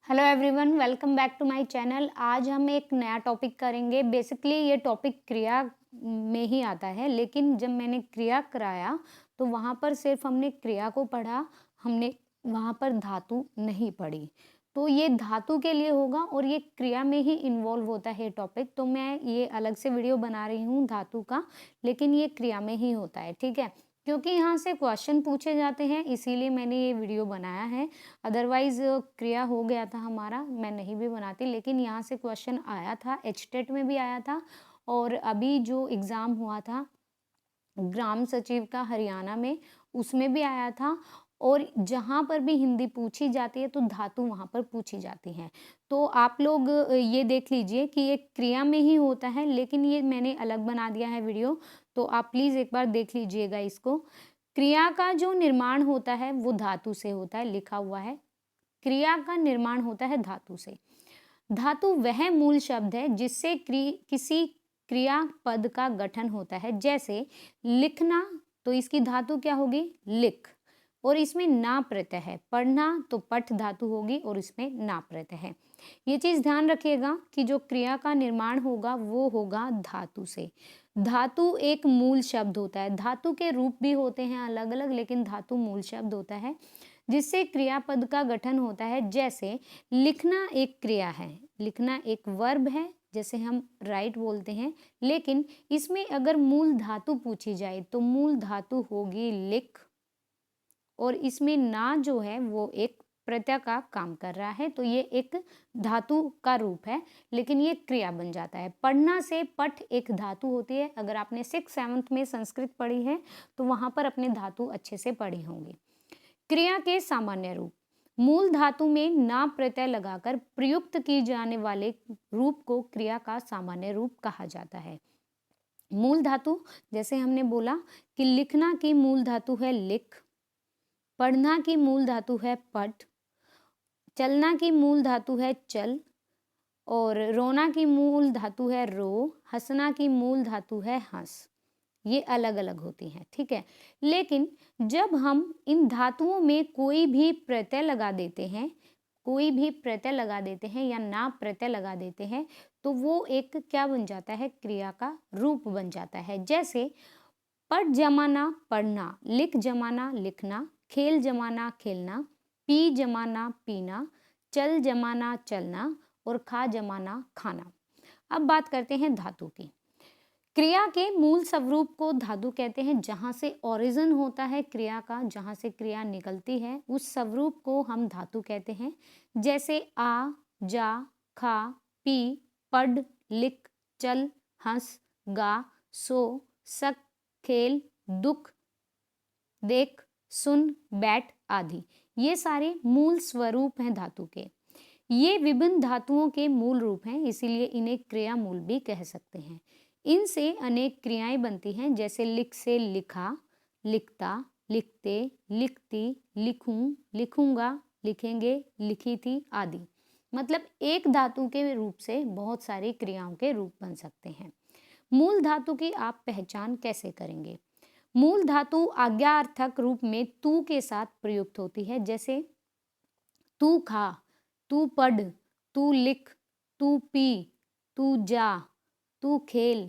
Hello everyone, welcome back to my channel. आज हम एक नया टॉपिक करेंगे। बेसिकली ये टॉपिक क्रिया में ही आता है, लेकिन जब मैंने क्रिया कराया तो वहाँ पर सिर्फ हमने क्रिया को पढ़ा, हमने वहाँ पर धातु नहीं पढ़ी। तो ये धातु के लिए होगा और ये क्रिया में ही इन्वॉल्व होता है टॉपिक। तो मैं ये अलग से वीडियो बना रही हूँ धातु का, लेकिन ये क्रिया में ही होता है, ठीक है। क्योंकि यहाँ से क्वेश्चन पूछे जाते हैं, इसीलिए मैंने ये वीडियो बनाया है। अदरवाइज क्रिया हो गया था हमारा, मैं नहीं भी बनाती, लेकिन यहाँ से क्वेश्चन आया था, एचटेट में भी आया था और अभी जो एग्ज़ाम हुआ था ग्राम सचिव का हरियाणा में, उसमें भी आया था। और जहाँ पर भी हिंदी पूछी जाती है तो धातु वहाँ पर पूछी जाती हैं। तो आप लोग ये देख लीजिए कि ये क्रिया में ही होता है, लेकिन ये मैंने अलग बना दिया है वीडियो, तो आप प्लीज़ एक बार देख लीजिएगा इसको। क्रिया का जो निर्माण होता है वो धातु से होता है, लिखा हुआ है क्रिया का निर्माण होता है धातु से। धातु वह मूल शब्द है जिससे किसी क्रियापद का गठन होता है। जैसे लिखना, तो इसकी धातु क्या होगी? लिख, और इसमें ना प्रत्यय है। पढ़ना तो पठ धातु होगी और इसमें ना प्रत्यय है। ये चीज ध्यान रखिएगा कि जो क्रिया का निर्माण होगा वो होगा धातु से। धातु एक मूल शब्द होता है। धातु के रूप भी होते हैं अलग अलग, लेकिन धातु मूल शब्द होता है जिससे क्रियापद का गठन होता है। जैसे लिखना एक क्रिया है, लिखना एक वर्ब है, जैसे हम राइट बोलते हैं, लेकिन इसमें अगर मूल धातु पूछी जाए तो मूल धातु होगी लिख, और इसमें ना जो है वो एक प्रत्यय का काम कर रहा है, तो ये एक धातु का रूप है, लेकिन ये क्रिया बन जाता है। पढ़ना से पठ एक धातु होती है। अगर आपने 6th-7th में संस्कृत पढ़ी है तो वहां पर अपने धातु अच्छे से पढ़ी होंगी। क्रिया के सामान्य रूप। मूल धातु में ना प्रत्यय लगाकर प्रयुक्त की जाने वाले रूप को क्रिया का सामान्य रूप कहा जाता है। मूल धातु, जैसे हमने बोला कि लिखना की मूल धातु है लिख, पढ़ना की मूल धातु है पढ़, चलना की मूल धातु है चल, और रोना की मूल धातु है रो, हंसना की मूल धातु है हंस। ये अलग अलग होती हैं, ठीक है। लेकिन जब हम इन धातुओं में कोई भी प्रत्यय लगा देते हैं, कोई भी प्रत्यय लगा देते हैं या ना प्रत्यय लगा देते हैं, तो वो एक क्या बन जाता है? क्रिया का रूप बन जाता है। जैसे पढ़ जमाना पढ़ना, लिख जमाना लिखना, खेल जमाना खेलना, पी जमाना पीना, चल जमाना चलना, और खा जमाना खाना। अब बात करते हैं धातु की। क्रिया के मूल स्वरूप को धातु कहते हैं। जहाँ से ओरिजिन होता है क्रिया का, जहाँ से क्रिया निकलती है, उस स्वरूप को हम धातु कहते हैं। जैसे आ, जा, खा, पी, पढ़, लिख, चल, हंस, गा, सो, सक, खेल, दुख, देख, सुन, बैठ आदि। ये सारे मूल स्वरूप हैं धातु के। ये विभिन्न धातुओं के मूल रूप हैं, इसीलिए इन्हें क्रिया मूल भी कह सकते हैं। इनसे अनेक क्रियाएं बनती हैं, जैसे लिख से लिखा, लिखता, लिखते, लिखती, लिखूं, लिखूंगा, लिखेंगे, लिखी थी आदि। मतलब एक धातु के रूप से बहुत सारी क्रियाओं के रूप बन सकते हैं। मूल धातु की आप पहचान कैसे करेंगे? मूल धातु आज्ञार्थक रूप में तू के साथ प्रयुक्त होती है। जैसे तू खा, तू पढ़, तू लिख, तू पी, तू जा, तू खेल,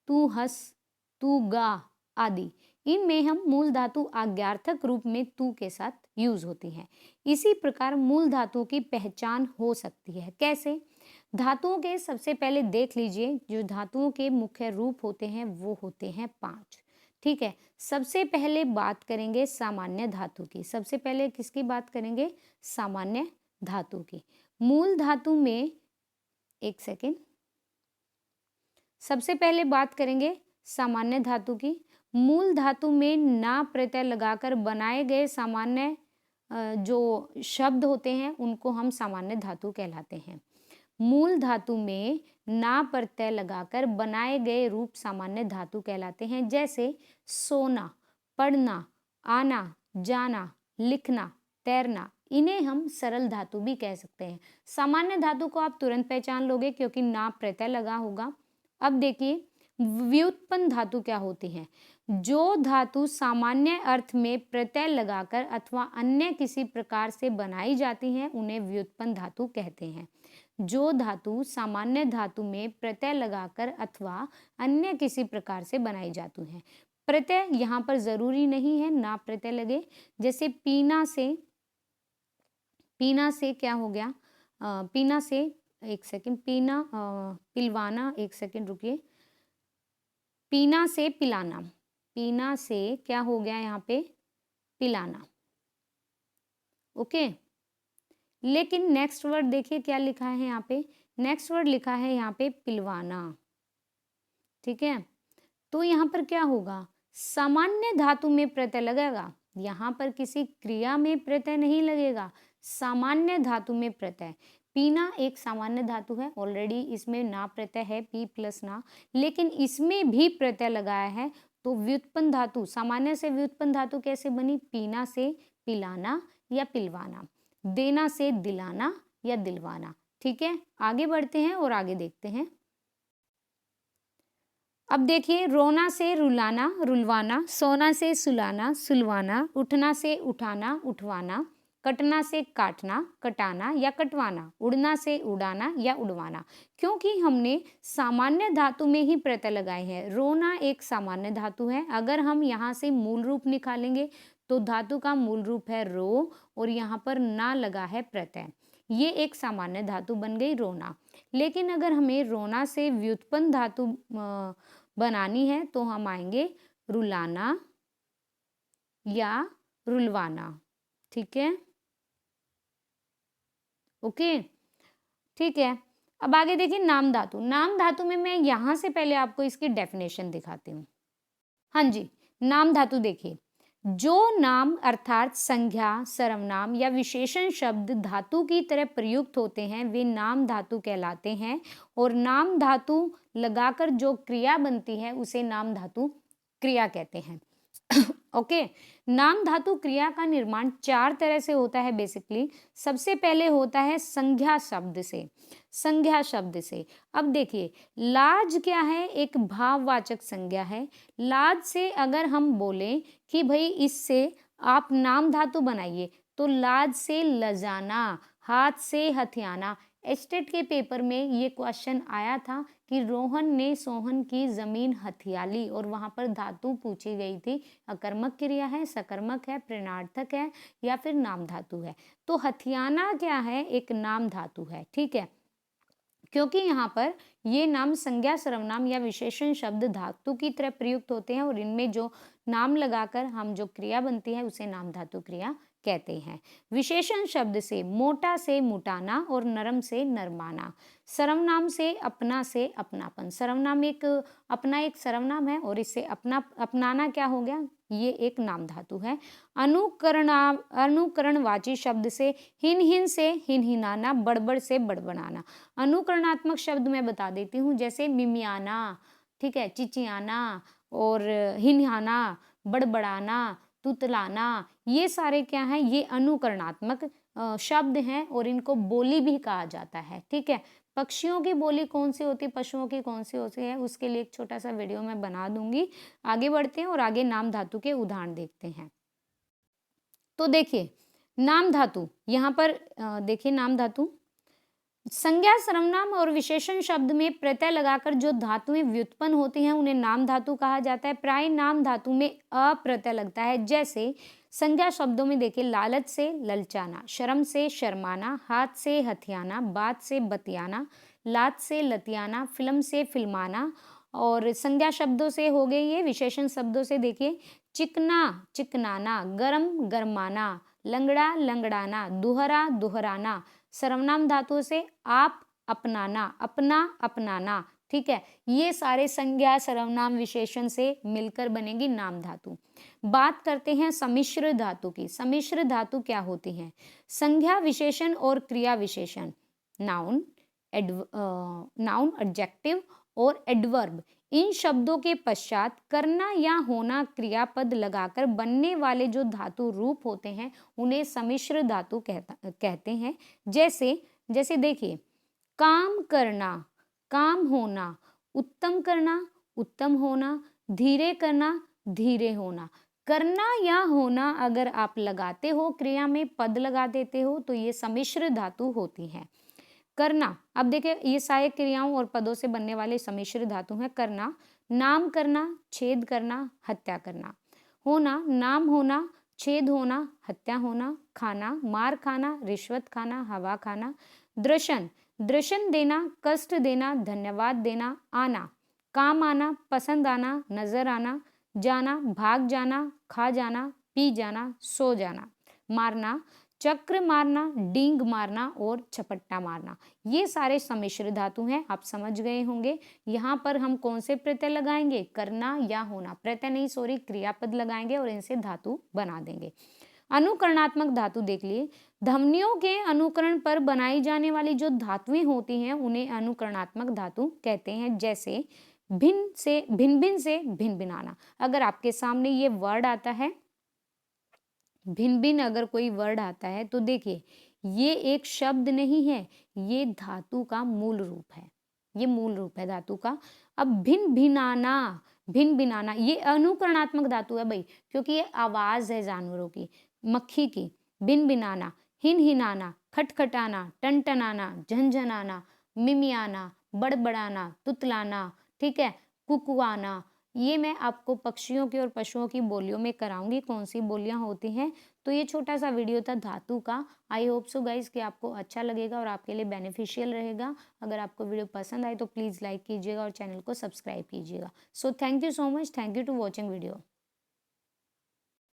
तू हंस, तू गा आदि। इनमें हम मूल धातु आज्ञार्थक रूप में तू के साथ यूज होती हैं। इसी प्रकार मूल धातु की पहचान हो सकती है। कैसे? धातुओं के सबसे पहले देख लीजिए, जो धातुओं के मुख्य रूप होते हैं वो होते हैं 5, ठीक है। सबसे पहले बात करेंगे सामान्य धातु की। सबसे पहले किसकी बात करेंगे? सामान्य धातु की। मूल धातु में, एक सेकेंड, सबसे पहले बात करेंगे सामान्य धातु की। मूल धातु में ना प्रत्यय लगाकर बनाए गए सामान्य जो शब्द होते हैं उनको हम सामान्य धातु कहलाते हैं। मूल धातु में ना प्रत्यय लगाकर बनाए गए रूप सामान्य धातु कहलाते हैं। जैसे सोना, पढ़ना, आना, जाना, लिखना, तैरना। इन्हें हम सरल धातु भी कह सकते हैं। सामान्य धातु को आप तुरंत पहचान लोगे क्योंकि ना प्रत्यय लगा होगा। अब देखिए व्युत्पन्न धातु क्या होती हैं। जो धातु सामान्य अर्थ में प्रत्यय लगाकर अथवा अन्य किसी प्रकार से बनाई जाती हैं उन्हें व्युत्पन्न धातु कहते हैं। जो धातु सामान्य धातु में प्रत्यय लगाकर अथवा अन्य किसी प्रकार से बनाई जाती हैं। प्रत्यय यहाँ पर जरूरी नहीं है ना प्रत्यय लगे, जैसे पीना से क्या हो गया, पीना से, एक सेकंड, पीना, पिलवाना, एक सेकंड रुकिए, पीना से पिलाना, पीना से क्या हो गया यहाँ पे, पिलाना। ओके, लेकिन नेक्स्ट वर्ड देखिए क्या लिखा है यहाँ पे, नेक्स्ट वर्ड लिखा है यहाँ पे पिलवाना। ठीक है, तो यहाँ पर क्या होगा, सामान्य धातु में प्रत्यय लगेगा, यहाँ पर किसी क्रिया में प्रत्यय नहीं लगेगा, सामान्य धातु में प्रत्यय। पीना एक सामान्य धातु है, ऑलरेडी इसमें ना प्रत्यय है, पी प्लस ना, लेकिन इसमें भी प्रत्यय लगाया है, तो व्युत्पन्न धातु, सामान्य से व्युत्पन्न धातु कैसे बनी, पीना से पिलाना या पिलवाना, देना से दिलाना या दिलवाना। ठीक है, आगे बढ़ते हैं और आगे देखते हैं। अब देखिए, रोना से रुलाना, रुलवाना, सोना से सुलाना, सुलवाना, उठना से उठाना, उठवाना, कटना से काटना, कटाना या कटवाना, उड़ना से उड़ाना या उड़वाना। क्योंकि हमने सामान्य धातु में ही प्रत्यय लगाए हैं। रोना एक सामान्य धातु है, अगर हम यहाँ से मूल रूप निकालेंगे तो धातु का मूल रूप है रो और यहाँ पर ना लगा है प्रत्यय, ये एक सामान्य धातु बन गई रोना। लेकिन अगर हमें रोना से व्युत्पन्न धातु बनानी है तो हम आएंगे रुलाना या रुलवाना। ठीक है, ओके, ठीक है। अब आगे देखिए नाम धातु। नाम धातु में मैं यहाँ से पहले आपको इसकी डेफिनेशन दिखाती हूँ। हाँ जी, नाम धातु देखिए, जो नाम अर्थात संज्ञा, सर्वनाम या विशेषण शब्द धातु की तरह प्रयुक्त होते हैं वे नाम धातु कहलाते हैं, और नाम धातु लगाकर जो क्रिया बनती है उसे नाम धातु क्रिया कहते हैं। ओके, नाम धातु क्रिया का निर्माण 4 तरह से होता है बेसिकली। सबसे पहले होता है संज्ञा शब्द से, संज्ञा शब्द से। अब देखिए, लाज क्या है, एक भाववाचक संज्ञा है। लाज से अगर हम बोले कि भाई इससे आप नाम धातु बनाइए, तो लाज से लजाना, हाथ से हथियाना। एस्टेट के पेपर में ये क्वेश्चन आया था कि रोहन ने सोहन की जमीन हथियाली, और वहां पर धातु पूछी गई थी, अकर्मक क्रिया है, सकर्मक है, प्रेरणार्थक है या फिर नाम धातु है। तो हथियाना क्या है, एक नाम धातु है। ठीक है, क्योंकि यहाँ पर ये नाम संज्ञा, सर्वनाम या विशेषण शब्द धातु की तरह प्रयुक्त होते हैं, और इनमें जो नाम लगाकर हम जो क्रिया बनती है उसे नाम धातु क्रिया कहते हैं। विशेषण शब्द से मोटा से मुटाना और नरम से नरमाना। सर्वनाम से अपना से अपनापन। सर्वनाम एक अपना एक सर्वनाम है, और इससे अपना अपनाना क्या हो गया, ये एक नाम धातु है। अनुकरणवाची शब्द से हिन हिन से हिन हिनाना, बड़बड़ से बड़बड़ाना। अनुकरणात्मक शब्द मैं बता देती हूँ, जैसे मिमियाना, ठीक है, चिचियाना और हिनहाना, बड़बड़ाना, तुतलाना, ये सारे क्या हैं, ये अनुकरणात्मक शब्द हैं, और इनको बोली भी कहा जाता है। ठीक है, पक्षियों की बोली कौन सी होती है, पशुओं की कौन सी होती है, उसके लिए एक छोटा सा वीडियो मैं बना दूंगी। आगे बढ़ते हैं और आगे नाम धातु के उदाहरण देखते हैं। तो देखिए नाम धातु, यहाँ पर देखिए नाम धातु, संज्ञा, सर्वनाम और विशेषण शब्द में प्रत्यय लगाकर जो धातुएं व्युत्पन्न होती हैं उन्हें नाम धातु कहा जाता है। प्राय नाम धातु में अ प्रत्यय लगता है। जैसे संज्ञा शब्दों में देखिए, लालच से ललचाना, शर्म से शर्माना, हाथ से हथियाना, बात से बतियाना, लात से लतियाना, फिल्म से फिल्माना। और संज्ञा शब्दों से हो गए ये। विशेषण शब्दों से देखिए, चिकना चिकनाना, गरम गरमाना, लंगड़ा लंगड़ाना, दुहरा दुहराना। सर्वनाम धातुओं से आप अपनाना, अपना अपनाना। ठीक है, ये सारे संज्ञा, सर्वनाम, विशेषण से मिलकर बनेगी नाम धातु। बात करते हैं सम्मिश्र धातु की। सम्मिश्र धातु क्या होती है, संज्ञा विशेषण और क्रिया विशेषण, नाउन, नाउन, एडजेक्टिव और एडवर्ब, इन शब्दों के पश्चात करना या होना क्रियापद लगाकर बनने वाले जो धातु रूप होते हैं उन्हें सम्मिश्र धातु कहते हैं। जैसे देखिए, काम करना, काम होना, उत्तम करना, उत्तम होना, धीरे करना, धीरे होना। करना या होना अगर आप लगाते हो क्रिया में, पद लगा देते हो तो ये सम्मिश्र धातु होती हैं। करना, अब देखिए ये सहायक क्रियाओं और पदों से बनने वाले सम्मिश्र धातु हैं। करना, नाम करना, छेद करना, हत्या करना। होना, नाम होना, छेद होना, हत्या होना। खाना, मार खाना, रिश्वत खाना, हवा खाना। दर्शन, दर्शन देना, कष्ट देना, धन्यवाद देना। आना, काम आना, पसंद आना, नजर आना। जाना, भाग जाना, खा जाना, पी जाना, सो जाना। मारना, चक्र मारना, डींग मारना और झपट्टा मारना। ये सारे सम्मिश्र धातु हैं, आप समझ गए होंगे। यहाँ पर हम कौन से प्रत्यय लगाएंगे? करना या होना, प्रत्यय नहीं सॉरी क्रियापद लगाएंगे और इनसे धातु बना देंगे। अनुकरणात्मक धातु देख लिए। ध्वनियों के अनुकरण पर बनाई जाने वाली जो धातुएं होती हैं उन्हें अनुकरणात्मक धातु कहते हैं। जैसे भिन्न भिन्न से भिन्न भिनाना। अगर आपके सामने ये वर्ड आता है, भिन्न भिन्न अगर कोई वर्ड आता है तो देखिए ये एक शब्द नहीं है, ये धातु का मूल रूप है, ये मूल रूप है धातु का। अब भिन्न भिनाना, भिन्न भिनाना ये अनुकरणात्मक धातु है भाई, क्योंकि ये आवाज है जानवरों की, मक्खी की। भिन्न भिनाना, हिन हिनाना, खटखटाना, टनटनाना, झंझनाना, मिमियाना, बड़बड़ाना, तुतलाना, ठीक है, कुकवाना। ये मैं आपको पक्षियों की और पशुओं की बोलियों में कराऊंगी, कौन सी बोलियां होती हैं। तो ये छोटा सा वीडियो था धातु का। आई होप सो गाइज कि आपको अच्छा लगेगा और आपके लिए बेनिफिशियल रहेगा। अगर आपको वीडियो पसंद आए तो प्लीज़ लाइक कीजिएगा और चैनल को सब्सक्राइब कीजिएगा। So thank you so much, thank you to watching video.